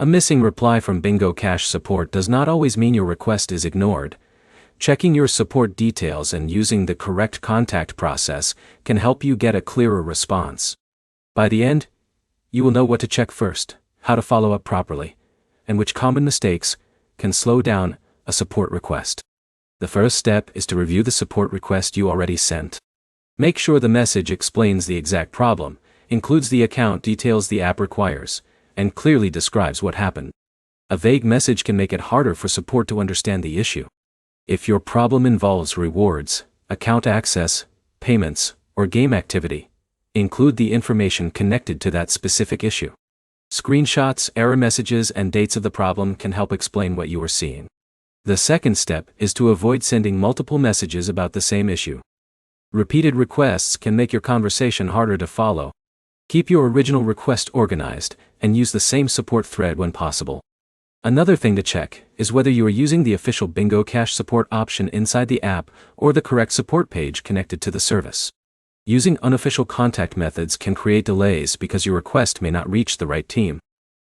A missing reply from Bingo Cash support does not always mean your request is ignored. Checking your support details and using the correct contact process can help you get a clearer response. By the end, you will know what to check first, how to follow up properly, and which common mistakes can slow down a support request. The first step is to review the support request you already sent. Make sure the message explains the exact problem, includes the account details the app requires, and clearly describes what happened. A vague message can make it harder for support to understand the issue. If your problem involves rewards, account access, payments, or game activity, include the information connected to that specific issue. Screenshots, error messages, and dates of the problem can help explain what you are seeing. The second step is to avoid sending multiple messages about the same issue. Repeated requests can make your conversation harder to follow. Keep your original request organized, and use the same support thread when possible. Another thing to check is whether you are using the official Bingo Cash support option inside the app or the correct support page connected to the service. Using unofficial contact methods can create delays because your request may not reach the right team.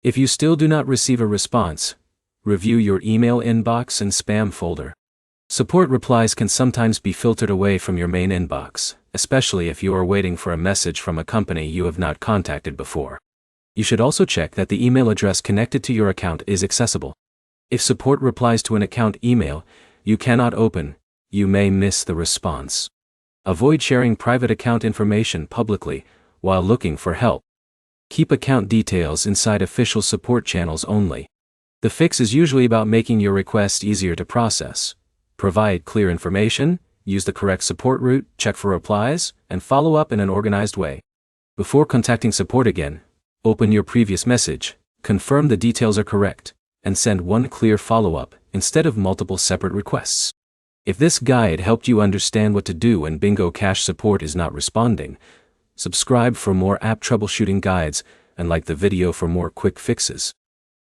If you still do not receive a response, review your email inbox and spam folder. Support replies can sometimes be filtered away from your main inbox, especially if you are waiting for a message from a company you have not contacted before. You should also check that the email address connected to your account is accessible. If support replies to an account email you cannot open, you may miss the response. Avoid sharing private account information publicly while looking for help. Keep account details inside official support channels only. The fix is usually about making your request easier to process. Provide clear information, use the correct support route, check for replies, and follow up in an organized way. Before contacting support again, open your previous message, confirm the details are correct, and send one clear follow-up instead of multiple separate requests. If this guide helped you understand what to do when Bingo Cash support is not responding, subscribe for more app troubleshooting guides and like the video for more quick fixes.